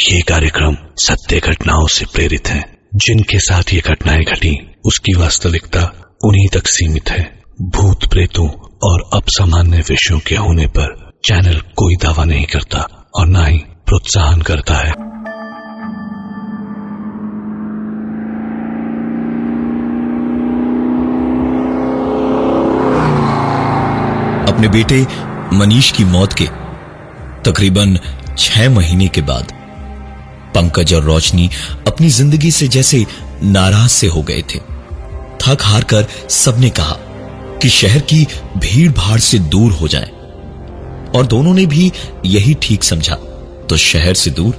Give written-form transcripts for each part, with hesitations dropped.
ये कार्यक्रम सत्य घटनाओं से प्रेरित है। जिनके साथ ये घटनाएं घटी उसकी वास्तविकता उन्हीं तक सीमित है। भूत प्रेतों और असामान्य विषयों के होने पर चैनल कोई दावा नहीं करता और न ही प्रोत्साहन करता है। अपने बेटे मनीष की मौत के तकरीबन 6 महीने के बाद पंकज और रोशनी अपनी जिंदगी से जैसे नाराज से हो गए थे। थक हार कर सबने कहा कि शहर की भीड़ भाड़ से दूर हो जाएं, और दोनों ने भी यही ठीक समझा। तो शहर से दूर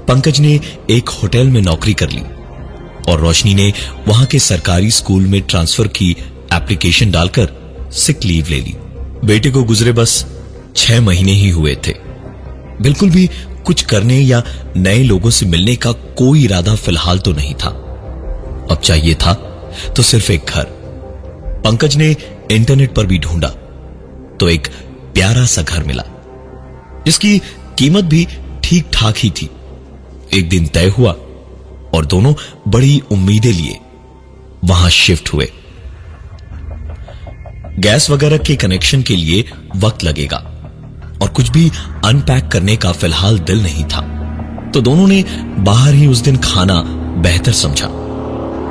पंकज ने एक होटल में नौकरी कर ली और रोशनी ने वहां के सरकारी स्कूल में ट्रांसफर की एप्लीकेशन डालकर सिक लीव ले ली। बेटे को गुजरे बस 6 महीने ही हुए थे। बिल्कुल भी कुछ करने या नए लोगों से मिलने का कोई इरादा फिलहाल तो नहीं था। अब चाहिए था तो सिर्फ एक घर। पंकज ने इंटरनेट पर भी ढूंढा तो एक प्यारा सा घर मिला जिसकी कीमत भी ठीक ठाक ही थी। एक दिन तय हुआ और दोनों बड़ी उम्मीदें लिए वहां शिफ्ट हुए। गैस वगैरह के कनेक्शन के लिए वक्त लगेगा और कुछ भी अनपैक करने का फिलहाल दिल नहीं था, तो दोनों ने बाहर ही उस दिन खाना बेहतर समझा।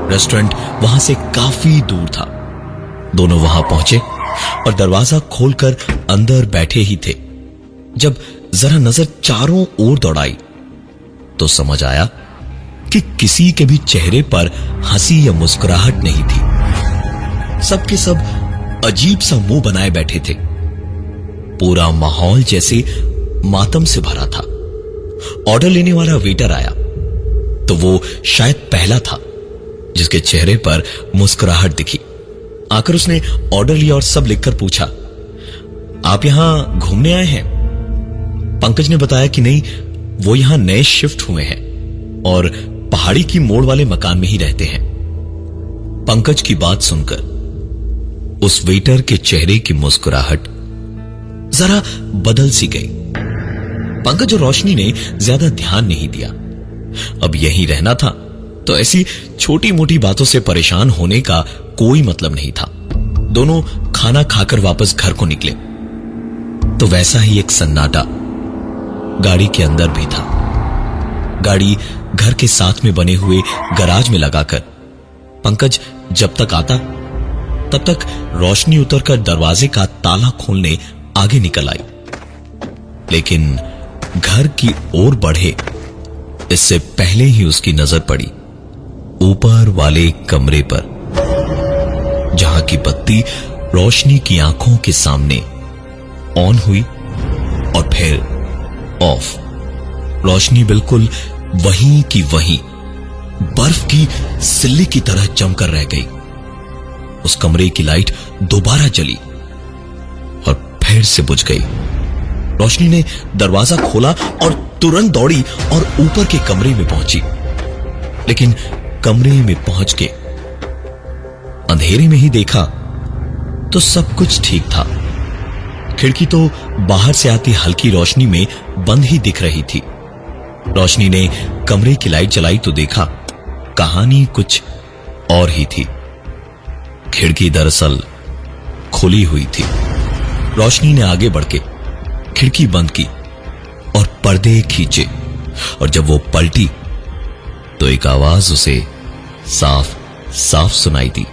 रेस्टोरेंट वहां से काफी दूर था। दोनों वहां पहुंचे और दरवाजा खोलकर अंदर बैठे ही थे। जब जरा नजर चारों ओर दौड़ाई तो समझ आया कि किसी के भी चेहरे पर हंसी या मुस्कुराहट नहीं थी। सबके सब अजीब सा मुंह बनाए बैठे थे। पूरा माहौल जैसे मातम से भरा था। ऑर्डर लेने वाला वेटर आया तो वो शायद पहला था जिसके चेहरे पर मुस्कुराहट दिखी। आकर उसने ऑर्डर लिया और सब लिखकर पूछा, आप यहां घूमने आए हैं? पंकज ने बताया कि नहीं, वो यहां नए शिफ्ट हुए हैं और पहाड़ी की मोड़ वाले मकान में ही रहते हैं। पंकज की बात सुनकर उस वेटर के चेहरे की मुस्कुराहट जरा बदल सी गई। पंकज और रोशनी ने ज्यादा ध्यान नहीं दिया। अब यहीं रहना था तो ऐसी छोटी मोटी बातों से परेशान होने का कोई मतलब नहीं था। दोनों खाना खाकर वापस घर को निकले तो वैसा ही एक सन्नाटा गाड़ी के अंदर भी था। गाड़ी घर के साथ में बने हुए गराज में लगाकर पंकज जब तक आता तब तक रोशनी उतरकर दरवाजे का ताला खोलने आगे निकल आई, लेकिन घर की ओर बढ़े इससे पहले ही उसकी नजर पड़ी ऊपर वाले कमरे पर, जहां की बत्ती रोशनी की आंखों के सामने ऑन हुई और फिर ऑफ। रोशनी बिल्कुल वहीं की वहीं बर्फ की सिल्ली की तरह जमकर रह गई। उस कमरे की लाइट दोबारा जली और फिर से बुझ गई। रोशनी ने दरवाजा खोला और तुरंत दौड़ी और ऊपर के कमरे में पहुंची, लेकिन कमरे में पहुंच के अंधेरे में ही देखा तो सब कुछ ठीक था। खिड़की तो बाहर से आती हल्की रोशनी में बंद ही दिख रही थी। रोशनी ने कमरे की लाइट जलाई तो देखा कहानी कुछ और ही थी। खिड़की दरअसल खुली हुई थी। रोशनी ने आगे बढ़ के खिड़की बंद की और पर्दे खींचे, और जब वो पलटी तो एक आवाज उसे साफ साफ सुनाई दी।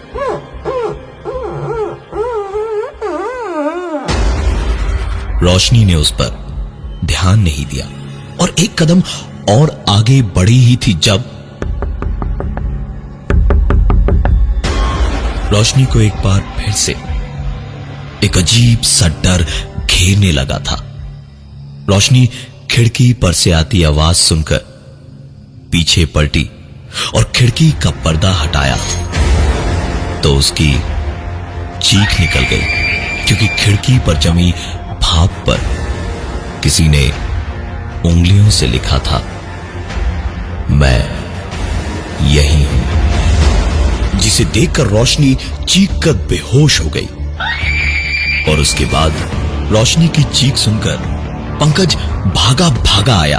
रोशनी ने उस पर ध्यान नहीं दिया और एक कदम और आगे बढ़ी ही थी जब रोशनी को एक बार फिर से एक अजीब सा डर घेरने लगा था। रोशनी खिड़की पर से आती आवाज सुनकर पीछे पलटी और खिड़की का पर्दा हटाया तो उसकी चीख निकल गई, क्योंकि खिड़की पर जमी भाप पर किसी ने उंगलियों से लिखा था, मैं यही हूं। जिसे देखकर रोशनी चीख कर बेहोश हो गई और उसके बाद रोशनी की चीख सुनकर पंकज भागा भागा आया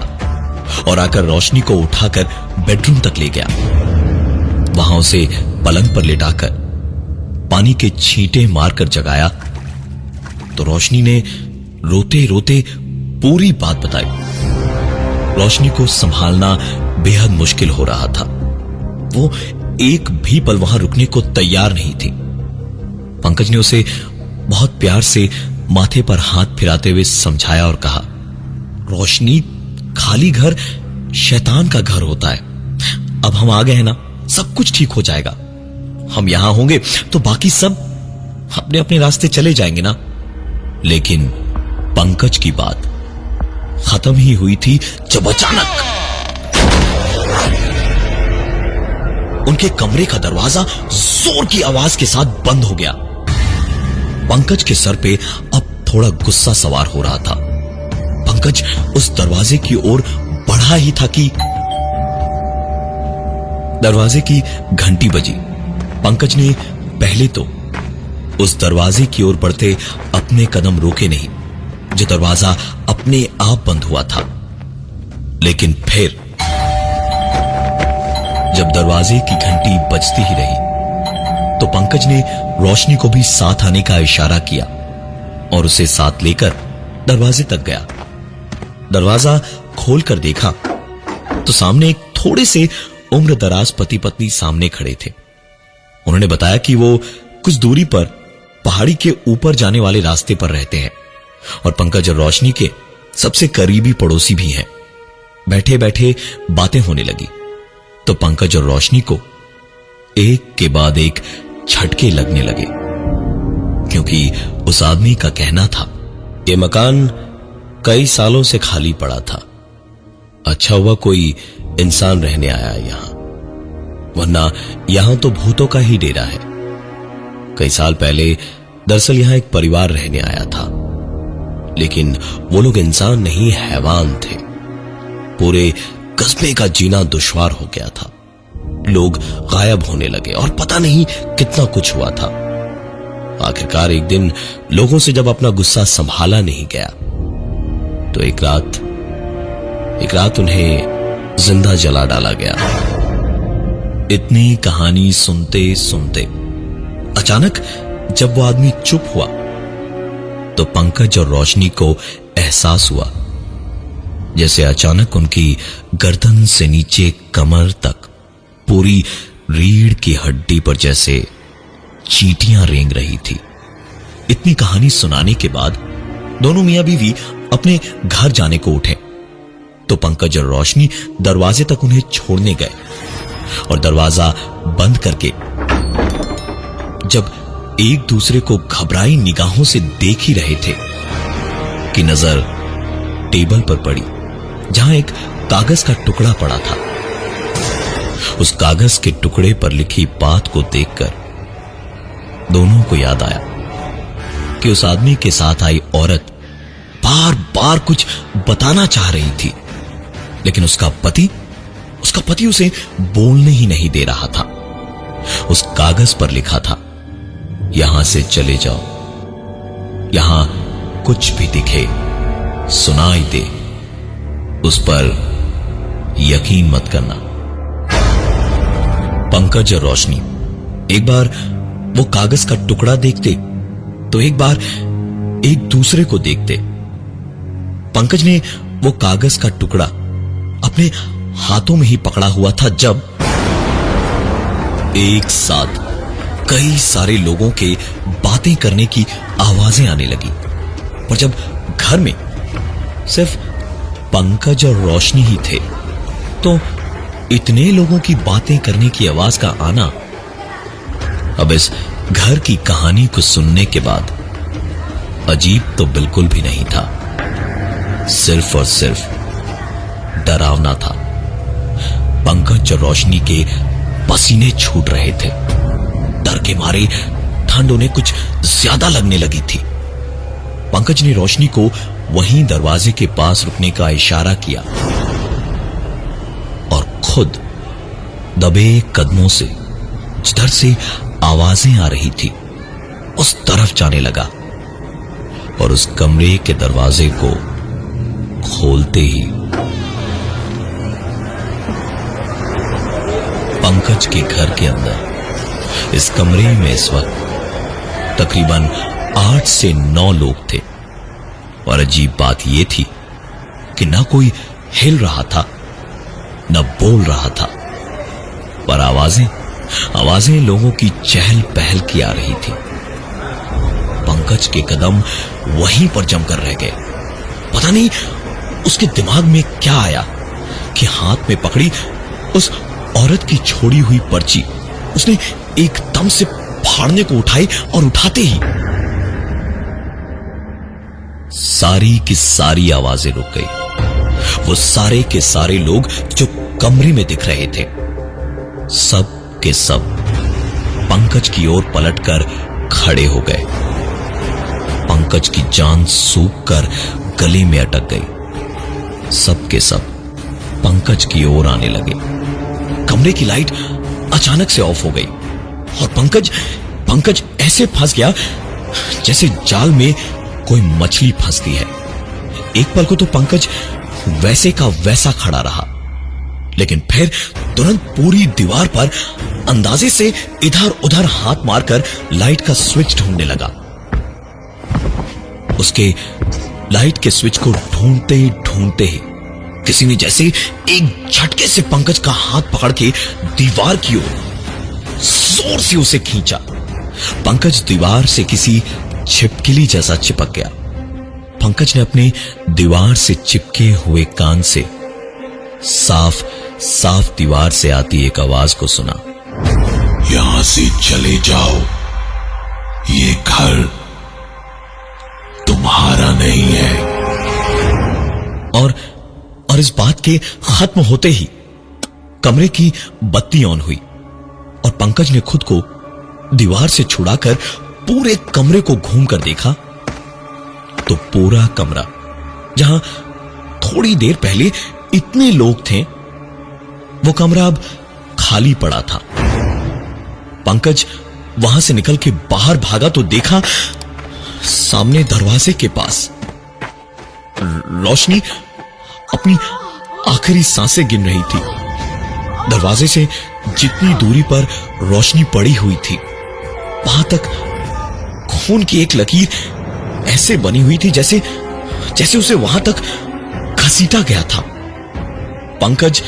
और आकर रोशनी को उठाकर बेडरूम तक ले गया। वहां उसे पलंग पर लेटाकर पानी के छींटे मारकर जगाया तो रोशनी ने रोते रोते पूरी बात बताई। रोशनी को संभालना बेहद मुश्किल हो रहा था। वो एक भी पल वहां रुकने को तैयार नहीं थी। पंकज ने उसे बहुत प्यार से माथे पर हाथ फिराते हुए समझाया और कहा, रोशनी, खाली घर शैतान का घर होता है। अब हम आ गए हैं ना, सब कुछ ठीक हो जाएगा। हम यहां होंगे तो बाकी सब अपने अपने रास्ते चले जाएंगे ना। लेकिन पंकज की बात खत्म ही हुई थी जब अचानक उनके कमरे का दरवाजा जोर की आवाज के साथ बंद हो गया। पंकज के सर पे अब थोड़ा गुस्सा सवार हो रहा था। पंकज उस दरवाजे की ओर बढ़ा ही था कि दरवाजे की घंटी बजी। पंकज ने पहले तो उस दरवाजे की ओर बढ़ते अपने कदम रोके नहीं, जो दरवाजा अपने आप बंद हुआ था। लेकिन फिर जब दरवाजे की घंटी बजती ही रही तो पंकज ने रोशनी को भी साथ आने का इशारा किया और उसे साथ लेकर दरवाजे तक गया। दरवाजा खोलकर देखा तो सामने एक थोड़े से उम्र दराज पति पत्नी सामने खड़े थे। उन्होंने बताया कि वो कुछ दूरी पर पहाड़ी के ऊपर जाने वाले रास्ते पर रहते हैं और पंकज और रोशनी के सबसे करीबी पड़ोसी भी हैं। बैठे बैठे बातें होने लगी तो पंकज और रोशनी को एक के बाद एक झटके लगने लगे, क्योंकि उस आदमी का कहना था कि मकान कई सालों से खाली पड़ा था। अच्छा हुआ कोई इंसान रहने आया यहां, वरना यहां तो भूतों का ही डेरा है। कई साल पहले दरअसल यहां एक परिवार रहने आया था, लेकिन वो लोग इंसान नहीं हैवान थे। पूरे कस्बे का जीना दुश्वार हो गया था। लोग गायब होने लगे और पता नहीं कितना कुछ हुआ था। आखिरकार एक दिन लोगों से जब अपना गुस्सा संभाला नहीं गया तो एक रात उन्हें जिंदा जला डाला गया। इतनी कहानी सुनते सुनते अचानक जब वो आदमी चुप हुआ तो पंकज और रोशनी को एहसास हुआ जैसे अचानक उनकी गर्दन से नीचे कमर तक पूरी रीढ़ की हड्डी पर जैसे चींटियां रेंग रही थी। इतनी कहानी सुनाने के बाद दोनों मियां बीवी अपने घर जाने को उठे तो पंकज और रोशनी दरवाजे तक उन्हें छोड़ने गए और दरवाजा बंद करके जब एक दूसरे को घबराई निगाहों से देख ही रहे थे कि नजर टेबल पर पड़ी जहां एक कागज का टुकड़ा पड़ा था। उस कागज के टुकड़े पर लिखी बात को देखकर दोनों को याद आया कि उस आदमी के साथ आई औरत बार बार कुछ बताना चाह रही थी, लेकिन उसका पति उसे बोलने ही नहीं दे रहा था। उस कागज पर लिखा था, यहां से चले जाओ, यहां कुछ भी दिखे सुनाई दे उस पर यकीन मत करना। पंकज और रोशनी एक बार वो कागज का टुकड़ा देखते तो एक बार एक दूसरे को देखते। पंकज ने वो कागज का टुकड़ा अपने हाथों में ही पकड़ा हुआ था जब एक साथ कई सारे लोगों के बातें करने की आवाजें आने लगी। पर जब घर में सिर्फ पंकज और रोशनी ही थे तो इतने लोगों की बातें करने की आवाज का आना अब इस घर की कहानी को सुनने के बाद अजीब तो बिल्कुल भी नहीं था, सिर्फ और सिर्फ डरावना था। पंकज और रोशनी के पसीने छूट रहे थे। डर के मारे ठंड उन्हें कुछ ज्यादा लगने लगी थी। पंकज ने रोशनी को वहीं दरवाजे के पास रुकने का इशारा किया और खुद दबे कदमों से जिधर से आवाजें आ रही थी उस तरफ जाने लगा और उस कमरे के दरवाजे को खोलते ही पंकज के घर के अंदर इस कमरे में इस वक्त तकरीबन 8 से 9 लोग थे। और अजीब बात यह थी कि ना कोई हिल रहा था, न बोल रहा था, पर आवाजें लोगों की चहल पहल की आ रही थी। पंकज के कदम वहीं पर जमकर रह गए। पता नहीं उसके दिमाग में क्या आया कि हाथ में पकड़ी उस औरत की छोड़ी हुई पर्ची उसने एकदम से फाड़ने को उठाई और उठाते ही सारी की सारी आवाजें रुक गई। वो सारे के सारे लोग जो कमरे में दिख रहे थे, सब के सब पंकज की ओर पलटकर खड़े हो गए। पंकज की जान सूख कर गले में अटक गई। सब के सब पंकज की ओर आने लगे। कमरे की लाइट अचानक से ऑफ हो गई और पंकज ऐसे फंस गया जैसे जाल में कोई मछली फंसती है। एक पल को तो पंकज वैसे का वैसा खड़ा रहा, लेकिन फिर तुरंत पूरी दीवार पर अंदाजे से इधर उधर हाथ मारकर लाइट का स्विच ढूंढने लगा। उसके लाइट के स्विच को ढूंढते ही किसी ने जैसे एक झटके से पंकज का हाथ पकड़ के दीवार की ओर जोर से उसे खींचा। पंकज दीवार से किसी छिपकली जैसा चिपक गया। पंकज ने अपने दीवार से चिपके हुए कान से साफ दीवार से आती एक आवाज को सुना। यहां से चले जाओ, ये घर तुम्हारा नहीं है। और इस बात के खत्म होते ही कमरे की बत्ती ऑन हुई और पंकज ने खुद को दीवार से छुड़ाकर पूरे कमरे को घूमकर देखा तो पूरा कमरा, जहां थोड़ी देर पहले इतने लोग थे, वो कमरा अब खाली पड़ा था। पंकज वहां से निकल के बाहर भागा तो देखा सामने दरवाजे के पास रोशनी अपनी आखिरी सांसें गिन रही थी। दरवाजे से जितनी दूरी पर रोशनी पड़ी हुई थी, वहां तक खून की एक लकीर ऐसे बनी हुई थी जैसे उसे वहां तक घसीटा गया था। पंकज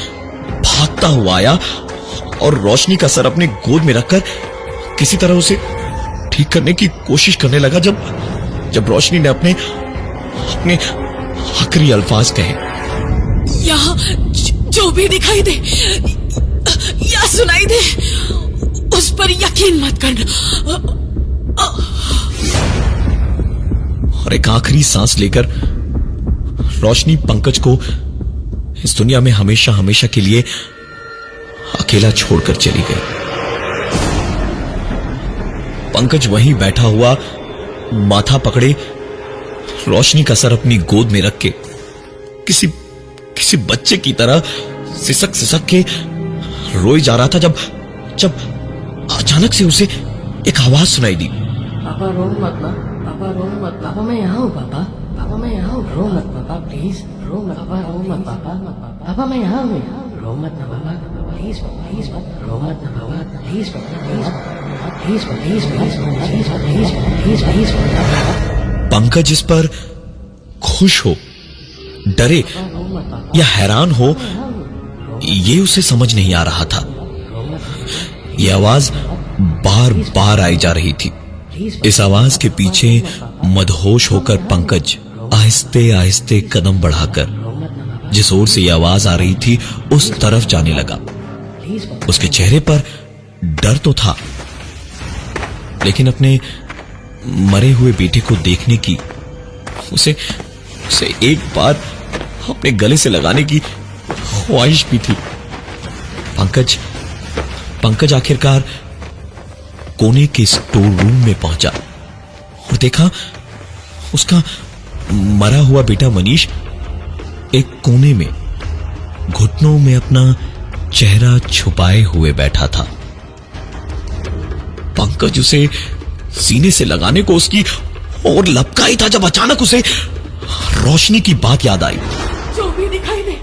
भागता हुआ आया और रोशनी का सर अपने गोद में रखकर किसी तरह उसे ठीक करने की कोशिश करने लगा। जब रोशनी ने अपने आखिरी अल्फाज कहे, यहाँ जो भी दिखाई दे या सुनाई दे, उस पर यकीन मत करना। और एक आखिरी सांस लेकर रोशनी पंकज को इस दुनिया में हमेशा हमेशा के लिए अकेला छोड़कर चली गई। पंकज वहीं बैठा हुआ, माथा पकड़े, रोशनी का सर अपनी गोद में रख के किसी बच्चे की तरह सिसक के रोई जा रहा था जब अचानक से उसे एक आवाज सुनाई दी। पापा रो मत ना, पापा रो मत, पापा मैं यहाँ हूँ, पापा मैं यहाँ हूँ, रो मत पापा प्लीज, रो मत पापा, रो मत पापा मैं यहाँ हूँ, रो मत ना पापा प्लीज मत, रो मत ना पापा प्लीज प्लीज। पंकज इस पर खुश हो, डरे या हैरान हो, ये उसे समझ नहीं आ रहा था। यह आवाज बार बार आई जा रही थी। इस आवाज के पीछे मदहोश होकर पंकज आहिस्ते आहिस्ते कदम बढ़ाकर जिस ओर से यह आवाज आ रही थी उस तरफ जाने लगा। उसके चेहरे पर डर तो था, लेकिन अपने मरे हुए बेटे को देखने की उसे एक बार अपने गले से लगाने की ख्वाहिश भी थी। पंकज आखिरकार कोने के स्टोर रूम में पहुंचा और देखा उसका मरा हुआ बेटा मनीष एक कोने में घुटनों में अपना चेहरा छुपाए हुए बैठा था। पंकज उसे सीने से लगाने को उसकी और लपका ही था जब अचानक उसे रोशनी की बात याद आई। जो भी दिखाई दे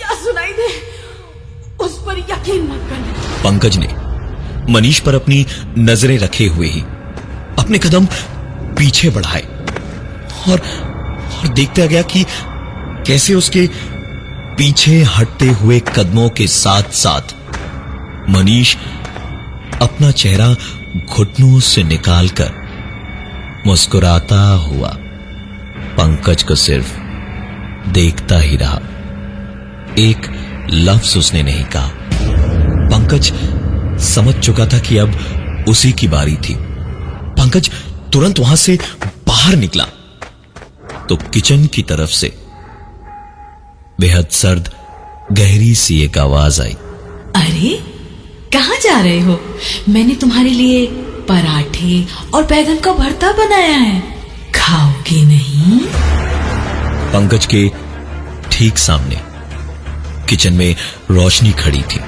या सुनाई दे, उस पर पर यकीन मत करना। पंकज ने मनीष पर अपनी नजरें रखे हुए ही अपने कदम पीछे बढ़ाए और देखता गया कि कैसे उसके पीछे हटते हुए कदमों के साथ साथ मनीष अपना चेहरा घुटनों से निकालकर मुस्कुराता हुआ पंकज को सिर्फ देखता ही रहा। एक लफ्ज उसने नहीं कहा। पंकज समझ चुका था कि अब उसी की बारी थी। पंकज तुरंत वहां से बाहर निकला तो किचन की तरफ से बेहद सर्द गहरी सी एक आवाज आई। अरे कहां जा रहे हो? मैंने तुम्हारे लिए पराठे और बैगन का भरता बनाया है, खाओगे नहीं? पंकज के ठीक सामने किचन में रोशनी खड़ी थी।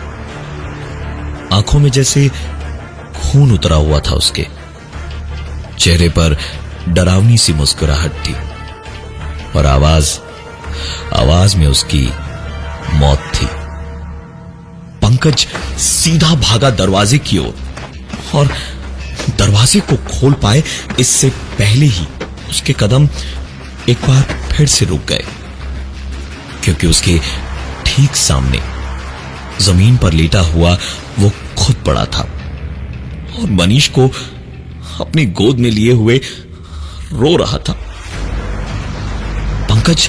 आंखों में जैसे खून उतरा हुआ था उसके चेहरे पर डरावनी सी मुस्कुराहट थी और आवाज में उसकी मौत थी। पंकज सीधा भागा दरवाजे की ओर और दरवाजे को खोल पाए इससे पहले ही उसके कदम एक बार फिर से रुक गए, क्योंकि उसके ठीक सामने जमीन पर लेटा हुआ वो खुद पड़ा था और मनीष को अपनी गोद में लिए हुए रो रहा था। पंकज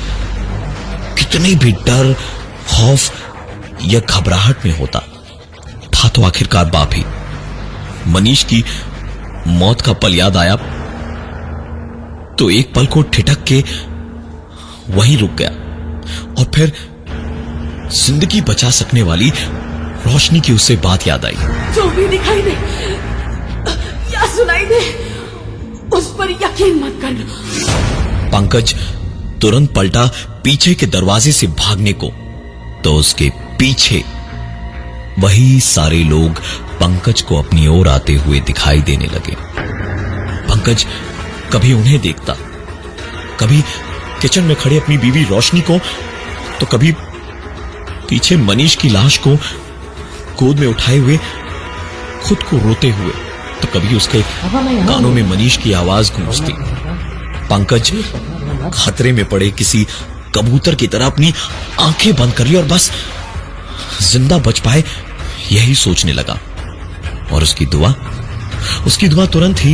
कितने भी डर, खौफ या घबराहट में होता था तो आखिरकार बाप ही मनीष की मौत का पल याद आया तो एक पल को ठिठक के वहीं रुक गया और फिर जिंदगी बचा सकने वाली रोशनी की उससे बात याद आई। जो भी दिखाई दे या सुनाई दे उस पर यकीन मत करना। पंकज तुरंत पलटा पीछे के दरवाजे से भागने को तो उसके पीछे वही सारे लोग पंकज को अपनी ओर आते हुए दिखाई देने लगे। पंकज कभी उन्हें देखता, कभी किचन में खड़े अपनी बीवी रोशनी को, तो कभी पीछे मनीष की लाश को गोद में उठाए हुए खुद को रोते हुए, तो कभी उसके कानों में मनीष की आवाज गूंजती। पंकज खतरे में पड़े किसी कबूतर की तरह अपनी आंखें बंद कर ली और बस जिंदा बच पाए यही सोचने लगा और उसकी दुआ तुरंत ही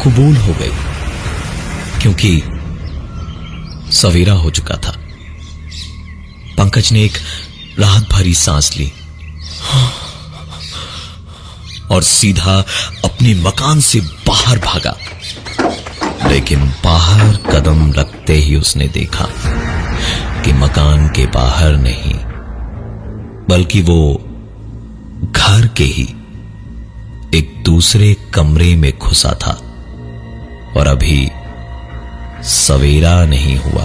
कबूल हो गई, क्योंकि सवेरा हो चुका था। पंकज ने एक राहत भरी सांस ली और सीधा अपने मकान से बाहर भागा। लेकिन बाहर कदम रखते ही उसने देखा कि मकान के बाहर नहीं बल्कि वो घर के ही एक दूसरे कमरे में घुसा था और अभी सवेरा नहीं हुआ,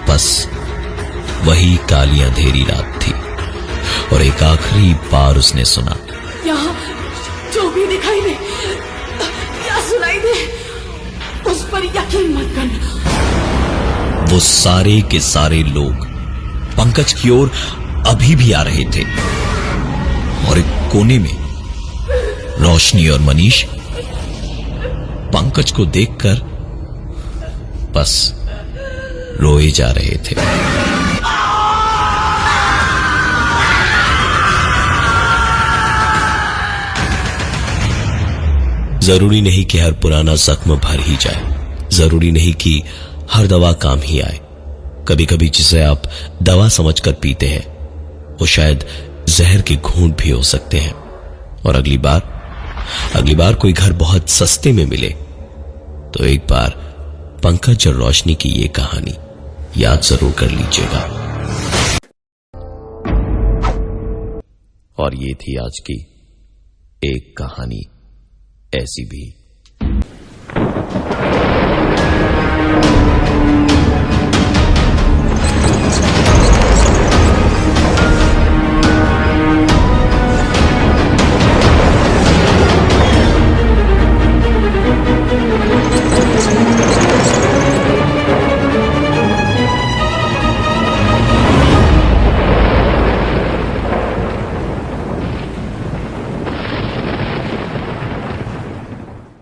बस वही काली अंधेरी रात थी और एक आखिरी बार उसने सुना, यहाँ जो भी दिखाई दे या सुनाई दे उस पर यकीन मत करना। वो सारे के सारे लोग पंकज की ओर अभी भी आ रहे थे और एक कोने में रोशनी और मनीष पंकज को देखकर बस रोए जा रहे थे। जरूरी नहीं कि हर पुराना जख्म भर ही जाए, जरूरी नहीं कि हर दवा काम ही आए। कभी कभी जिसे आप दवा समझकर पीते हैं वो शायद जहर के घूंट भी हो सकते हैं। और अगली बार कोई घर बहुत सस्ते में मिले तो एक बार पंकज और रोशनी की ये कहानी याद जरूर कर लीजिएगा। और ये थी आज की एक कहानी ऐसी भी।